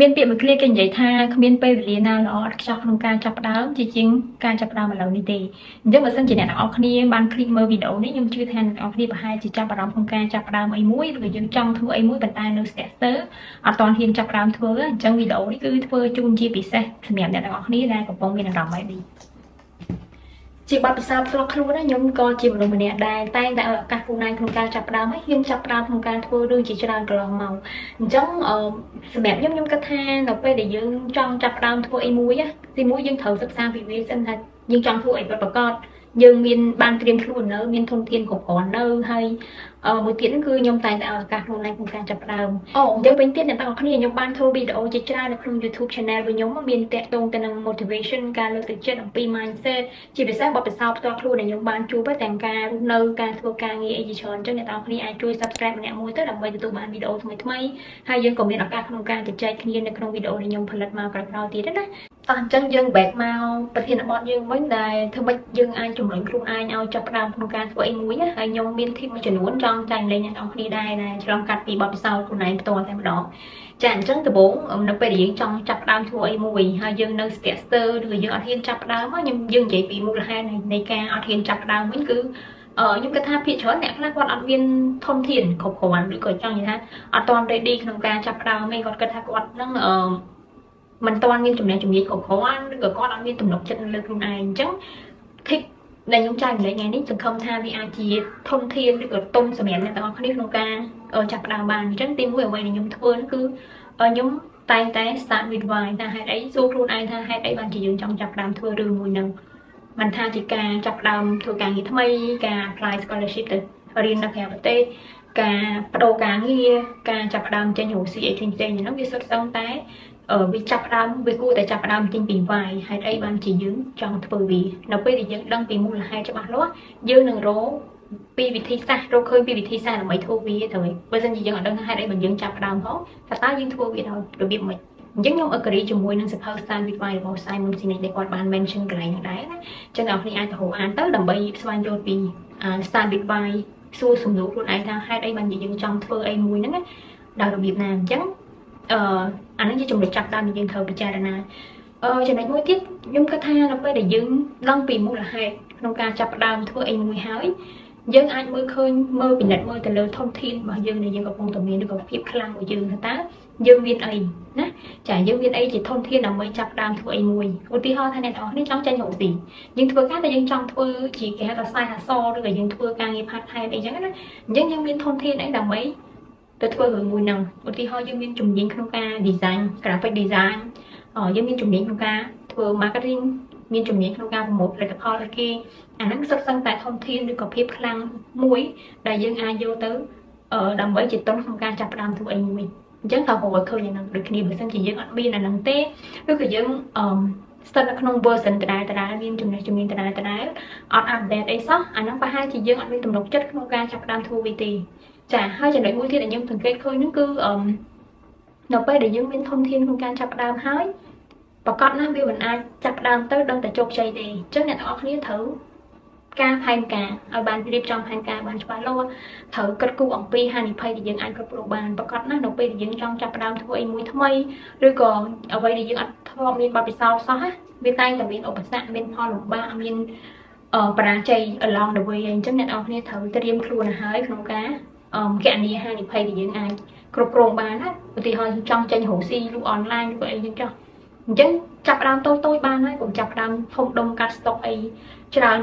មានពាក្យមួយឃ្លាគេនិយាយថាគ្មានពេលវេលាណាល្អឥតខ្ចោះក្នុងការចាប់ផ្ដើមជាជាងការចាប់ផ្ដើមឥឡូវនេះទេអញ្ចឹងបើសិនជាអ្នកទាំងអស់គ្នាបានคลิกមើលវីដេអូនេះខ្ញុំជឿថាអ្នកទាំងអស់គ្នាប្រហែលជាចាប់អារម្មណ៍ក្នុងការចាប់ផ្ដើមអីមួយឬក៏យើងចង់ធ្វើអីមួយប៉ុន្តែនៅស្ទាក់ស្ទើរអត់ទាន់ហ៊ានចាប់ផ្ដើមធ្វើអញ្ចឹងវីដេអូនេះគឺធ្វើជូនជាពិសេសសម្រាប់អ្នកទាំងអស់គ្នាដែលកំពុងមានអារម្មណ៍បែបនេះជាបទពិសោធន៍ផ្ទាល់ខ្លួនខ្ញុំក៏ជាមនុស្សម្នាក់ដែលតែងតែឲ្យឱកាសខ្លួនឯងក្នុងការចាប់ផ្ដើមហើយខ្ញុំចាប់ផ្ដើមក្នុងការធ្វើរឿងជាច្រើនកន្លងមកអញ្ចឹងសម្រាប់ខ្ញុំគិតថានៅពេលដែលយើងចង់ចាប់ផ្ដើមធ្វើអីមួយទីមួយយើងត្រូវសិក្សាពីវាសិនថាយើងចង់ធ្វើអីពិតប្រាកដយើងមានបានត្រៀមខ្លួននៅមានធនធានគ្រប់គ្រាន់នៅហើយមួយទៀតហ្នឹងគឺខ្ញុំតែងតែឲ្យឱកាសខ្លួនឯងក្នុងការចាប់ផ្ដើមអញ្ចឹងវិញទៀតអ្នកទាំងអស់គ្នាខ្ញុំបានធ្វើវីដេអូជាច្រើននៅក្នុង YouTube Channel របស់ខ្ញុំមានតាក់ទងទៅនឹង motivation ការលើកទឹកចិត្តអំពី mindset ជាពិសេសបទពិសោធន៍ផ្ទាល់ខ្លួនដែលខ្ញុំបានជួបទាំងការរស់នៅការធ្វើការងារអីជាច្រើនអញ្ចឹងអ្នកទាំងអស់គ្នាអាចជួយ Subscribe ម្នាក់មួយទៅដើម្បីទទួលបានវីដេអូថ្មីៗហើយយើងក៏មានឱកាសក្នុងការជជែកគ្នានៅក្នុងវីដេអូដែលខ្ញុំផលិតមកក្រោយៗទៀតណាអញ្ចឹងយើង back មកប្រធានបទយើងវិញដែលធ្វើម៉េចយើងអាចជំរុញខ្លួនឯងឲ្យចាប់ផ្ដើមក្នុងការធ្វើអីមួយហើយខ្ញុំមាន team មួយចំនួនចង់ចែករំលែកអ្នកនរគ្នាដែរឆ្លងកាត់ពីបទពិសោធន៍ខ្លួនឯងផ្ទាល់តែម្ដងចាអញ្ចឹងដំបូងនៅពេលដែលយើងចង់ចាប់ផ្ដើមធ្វើអីមួយហើយយើងនៅស្ទាក់ស្ទើរឬក៏យើងអត់ហ៊ានចាប់ផ្ដើមយើងនិយាយពីមូលហេតុនៃការអត់ហ៊ានចាប់ផ្ដើមវិញគឺខ្ញុំគិតថាភាគច្រើនអ្នកខ្លះគាត់អត់មានធនធានគ្រប់គ្រាន់ឬក៏ចង់និយាយថាអត់ទាន់ ready ក្នុងការចាប់ផ្ដើមទេគាត់គិតថាគាត់នឹងមិនទាន់មានចំណេះជំនាញគ្រប់គ្រាន់ឬក៏គាត់អត់មានទំនុកចិត្តលើខ្លួនឯងអញ្ចឹង tip ដែលខ្ញុំចែករំលែកថ្ងៃនេះសង្ឃឹមថាវាអាចជាធនធានឬក៏ទុនសម្រាប់អ្នកទាំងអស់គ្នាក្នុងការចាប់ផ្ដើមបានអញ្ចឹងទីមួយអ្វីដែលខ្ញុំធ្វើគឺខ្ញុំតែងតែ start with why ថាហេតុអីសួរខ្លួនឯងថាហេតុអីបានជាយើងចង់ចាប់ផ្ដើមធ្វើរឿងមួយហ្នឹងមិនថាជាការចាប់ផ្ដើមធ្វើការងារថ្មីការ apply scholarship ទៅរៀននៅក្រៅប្រទេសការបដូរការងារការចាប់ផ្ដើមចេញរកស៊ីអីផ្សេងៗហ្នឹងវាសុទ្ធសឹងតែវាចាប់ផ្ដើមវាគួរតែចាប់ផ្ដើមចេញពីវាយហេតុអីបានជាយើងចង់ធ្វើវានៅពេលដែលយើងដឹងពីមូលហេតុច្បាស់លាស់យើងនឹងរកពីវិធីសាស្ត្ររកឃើញពីវិធីសាស្ត្រដើម្បីធ្វើវាទៅបើមិនជាយើងអត់ដឹងថាហេតុអីបានយើងចាប់ផ្ដើមផងថាតើយើងធ្វើវាដោយរបៀបម៉េចអញ្ចឹងខ្ញុំ agree ជាមួយនឹងសភៅ Stand with Why របស់ Simon Sinek ដែលគាត់បាន mention កន្លែងហ្នឹងដែរណាអញ្ចឹងអ្នកនរគ្នាអាចទៅអានទៅដើម្បីស្វែងយល់ពី Stand with Why សួរសំណួរខ្លួនឯងថាហេតុអីបានជាយើងចង់ធ្វើអីមួយហ្នឹងណាដោយរបៀបណាអញ្ចឹងអានេះជាចំណុចចាប់ដើមដែលយើងត្រូវពិចារណាចំណុចមួយទៀតខ្ញុំគិតថានៅពេលដែលយើងដឹងពីមូលហេតុក្នុងការចាប់ផ្ដើមធ្វើអីមួយហើយយើងអាចមើលឃើញមើលពិនិត្យមើលទៅលើធនធានរបស់យើងដែលយើងកំពុងតែមានឬក៏ភាពខ្លាំងរបស់យើងថាតើយើងមានអីណាចាយើងមានអីជាធនធានដើម្បីចាប់ផ្ដើមធ្វើអីមួយឧទាហរណ៍ថាអ្នកនរនេះចង់ចាញ់រកស៊ីយើងធ្វើការតែយើងចង់ធ្វើជាគេហៅថាខ្សែអសរឬក៏យើងធ្វើការងារ part time អីចឹងណាអញ្ចឹងយើងមានធនធានអីដើម្បីទៅធ្វើរឿងមួយហ្នឹងឧទាហរណ៍យើងមានជំនាញក្នុងការ design graphic design យើងមានជំនាញក្នុងការធ្វើ marketing មានជំនាញក្នុងការប្រមូលផលិតផលឲ្យគេអាហ្នឹងសុទ្ធសឹងតែធនធានឬក៏ភាពខ្លាំងមួយដែលយើងអាចយកទៅដើម្បីជាទុនក្នុងការចាប់ផ្ដើមធ្វើអីមួយអញ្ចឹងត្រូវរកឃើញអាហ្នឹងដូចគ្នាបើមិនជាយើងអត់មានអាហ្នឹងទេឬក៏យើងស្ថិតនៅក្នុង version ដដែលមានចំណេះជំនាញដដែលអត់ update អីសោះអាហ្នឹងប្រហែលជាយើងអត់មានទំនុកចិត្តក្នុងការចាប់ផ្ដើមធ្វើវាទេចាហើយចំណុចមួយទៀតដែលខ្ញុំសង្កេតឃើញហ្នឹងគឺនៅពេលដែលយើងមានធនធានក្នុងការចាប់ផ្ដើមហើយប្រកាសណាស់វាមិនអាចចាប់ផ្ដើមទៅដឹងតែជោគជ័យទេអញ្ចឹងអ្នកទាំងអស់គ្នាត្រូវការផែនការឲ្យបានរៀបចំផែនការបានច្បាស់លាស់ត្រូវគិតគូរអំពីហានិភ័យដែលយើងអាចគ្រប់គ្រងបានប្រកាសណាស់នៅពេលដែលយើងចង់ចាប់ផ្ដើមធ្វើអីមួយថ្មីឬក៏អ្វីដែលយើងអត់ធ្លាប់មានបទពិសោធន៍សោះណាវាតែងតែមានឧបសគ្គមានផលលំបាកមានបរាជ័យ along the way អញ្ចឹងអ្នកទាំងអស់គ្នាត្រូវត្រៀមខ្លួនឲ្យហើយក្នុងការគណនាហានិភ័យដែលយើងអាចគ្រប់គ្រងបានណាឧទាហរណ៍ចង់ចេញរកស៊ីលក់អនឡាញឬក៏អីចឹងចុះអញ្ចឹងចាប់ផ្ដើមតូចៗបានហើយកុំចាប់ផ្ដើមធំដុំកាត់ស្តុកអីច្រើ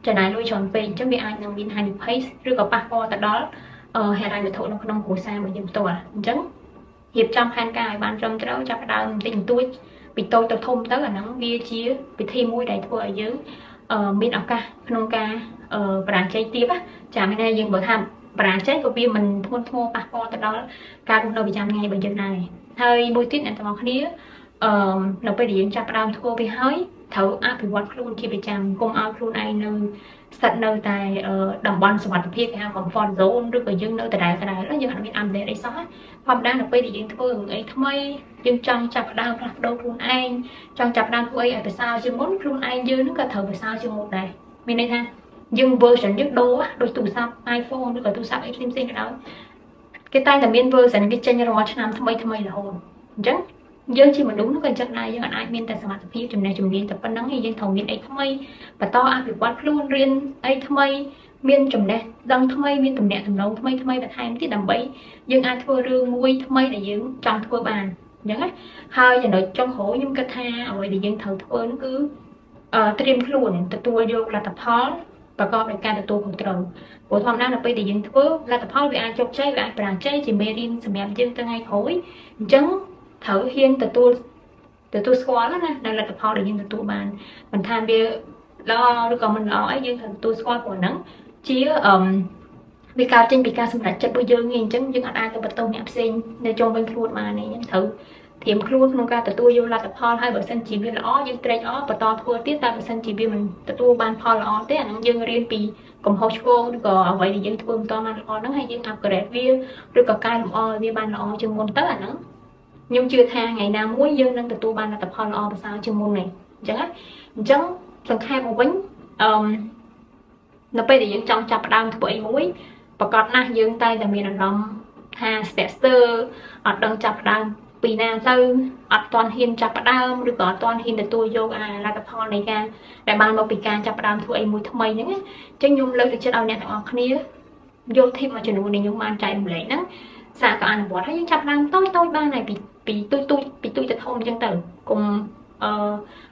នចំណាយលុយច្រើនពេកអញ្ចឹងវាអាចនឹងមានហានិភ័យឬក៏ប៉ះពាល់ទៅដល់ហេដ្ឋារចនាសម្ព័ន្ធនៅក្នុងគ្រួសាររបស់យើងផ្ទាល់អញ្ចឹងរៀបចំផែនការឲ្យបានត្រឹមត្រូវចាប់ផ្ដើមបន្តិចបន្តួចពីតូចទៅធំទៅអាហ្នឹងវាជាវិធីមួយដែលធ្វើឲ្យយើងមានឱកាសក្នុងការបរាជ័យទៀតណាចាមិនថាយើងបើថាបរាជ័យក៏វាមិនធ្ងន់ធ្ងរប៉ះពាល់ទៅដល់ការរស់នៅប្រចាំថ្ងៃរបស់យើងដែរហើយមួយទៀតអ្នកទាំងអស់គ្នានៅពេលដែលយើងចាប់ផ្ដើមធ្វើវាហើយត្រូវអភិវឌ្ឍខ្លួនជាប្រចាំកុំឲ្យខ្លួនឯងនៅស្ថិតនៅតែតំបន់សុវត្ថិភាពគេហៅ comfort zone ឬក៏យើងនៅដដែលយើងអត់មាន update អីសោះធម្មតានៅពេលដែលយើងធ្វើអីថ្មីយើងចង់ចាប់ផ្ដើមផ្លាស់ប្ដូរខ្លួនឯងចង់ចាប់ផ្ដើមធ្វើអីឲ្យប្រសើរជាងមុនខ្លួនឯងយើងនឹងក៏ត្រូវប្រសើរជាងមុនដែរមានន័យថាយើង version យើងដូរដូចទូរស័ព្ទ iPhone ឬក៏ទូរស័ព្ទអីផ្សេងៗក៏ដោយគេតែងតែមាន version វាចេញរាល់ឆ្នាំថ្មីរហូតអញ្ចឹង យើងជាមនុស្សនោះក៏ចឹងដែរយើងអាចមានតែសមត្ថភាពចំណេះជំនាញតែប៉ុណ្ណឹងហើយយើងត្រូវមានអីថ្មីបន្តអភិវឌ្ឍខ្លួនរៀនអីថ្មីមានចំណេះដឹងថ្មីមានទំនាក់ទំនងថ្មីបន្ថែមទៀតដើម្បីយើងអាចធ្វើរឿងមួយថ្មីដែលយើងចង់ធ្វើបានអញ្ចឹងណាហើយចំណុចចុងក្រោយខ្ញុំគិតថាអ្វីដែលយើងត្រូវធ្វើនោះគឺត្រៀមខ្លួនទទួលយកលទ្ធផលប្រកបដោយការទទួលខុសត្រូវព្រោះធម្មតានៅពេលដែលយើងធ្វើលទ្ធផលវាអាចជោគជ័យវាអាចបរាជ័យជាមេរៀនសម្រាប់យើងទៅថ្ងៃក្រោយអញ្ចឹងត្រូវហ៊ានទទួលស្គាល់ណានៅលទ្ធផលដែលយើងទទួលបានមិនថាវាល្អឬក៏មិនល្អអីយើងត្រូវទទួលស្គាល់ព្រោះហ្នឹងជាវាកើតចេញពីការសម្រេចចិត្តរបស់យើងឯងអញ្ចឹងយើងអាចទៅបន្ទោសអ្នកផ្សេងនៅជុំវិញខ្លួនបានឯងត្រូវត្រៀមខ្លួនក្នុងការទទួលយកលទ្ធផលហើយបើសិនជាវាល្អយើងត្រេកអរបន្តធ្វើទៀតតែបើសិនជាវាមិនទទួលបានផលល្អទេអាហ្នឹងយើងរៀនពីកំហុសឆ្គងឬក៏អ្វីដែលយើងធ្វើមិនតបានល្អហ្នឹងហើយយើង upgrade វាឬក៏កែលម្អវាបានល្អជាងមុនទៅអាហ្នឹងខ្ញុំជឿថាថ្ងៃណាមួយយើងនឹងទទួលបានលទ្ធផលល្អប្រសើរជាងមុននេះអញ្ចឹងអញ្ចឹងសង្ខេបមកវិញនៅពេលដែលយើងចង់ចាប់ផ្ដើមធ្វើអីមួយប្រកបណាស់យើងតែមានអារម្មណ៍ថាស្ទាក់ស្ទើរអត់ដឹងចាប់ផ្ដើមពីណាទៅអត់ទាន់ហ៊ានចាប់ផ្ដើមឬក៏អត់ទាន់ហ៊ានទទួលយកអាលទ្ធផលនៃការដែលបានមកពីការចាប់ផ្ដើមធ្វើអីមួយថ្មីហ្នឹងអញ្ចឹងខ្ញុំលើកទឹកចិត្តឲ្យអ្នកទាំងអស់គ្នាយក tip មួយចំនួនដែលខ្ញុំបានចែករំលែកហ្នឹងសាកក៏អនុវត្តហើយយើងចាប់ផ្ដើមតូចបានហើយពីទូចទៅធំអញ្ចឹងទៅកុំ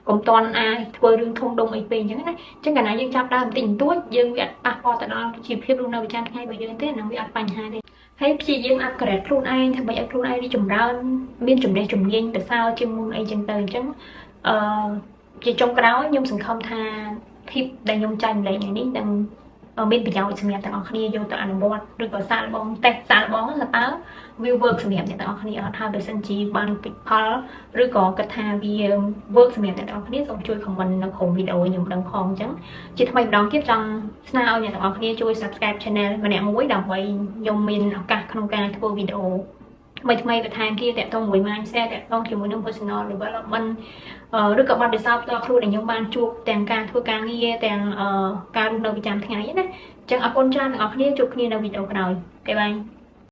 កុំតន់អាចធ្វើរឿងធំដុំអីពេកអញ្ចឹងណាអញ្ចឹងកាលណាយើងចាប់ដើមបន្តិចបន្តួចយើងវាអត់ប៉ះពាល់ទៅដល់ជីវភាពរស់នៅប្រចាំថ្ងៃរបស់យើងទេហ្នឹងវាអត់បញ្ហាទេហើយព្យាយាម upgrade ខ្លួនឯងដើម្បីឲ្យខ្លួនឯងរីចម្រើនមានចំណេះជំនាញប្រសើរជាងមុនអីចឹងទៅអញ្ចឹងជាចុងក្រោយខ្ញុំសង្ឃឹមថា tip ដែលខ្ញុំចែករំលែកថ្ងៃនេះនឹងមានប្រយោជន៍សម្រាប់ទាំងអស់គ្នាយកទៅអនុវត្តឬក៏សាកល្បងតេស្តសាកល្បងថាតើវា work សម្រាប់អ្នកទាំងអស់គ្នាអត់ហើយបើសិនជាបានផលឬក៏គិតថាវា work សម្រាប់អ្នកទាំងអស់គ្នាសូមជួយ comment នៅក្នុងវីដេអូខ្ញុំដឹងផងអញ្ចឹងជាថ្មីម្ដងទៀតចង់ស្នើឲ្យអ្នកទាំងអស់គ្នាជួយ subscribe channel ម្នាក់មួយដើម្បីខ្ញុំមានឱកាសក្នុងការធ្វើវីដេអូថ្មីបន្ថែមទៀតតាក់ទងមួយ mindset តាក់ទងជាមួយនឹង personal development ឬក៏បទពិសោធន៍ផ្ទាល់ខ្លួនដែលខ្ញុំបានជួបទាំងការធ្វើការងារទាំងការរស់នៅប្រចាំថ្ងៃណាអញ្ចឹងអរគុណច្រើនអ្នកនរគ្នាជួបគ្នានៅវីដេអូក្រោយបាយបាយ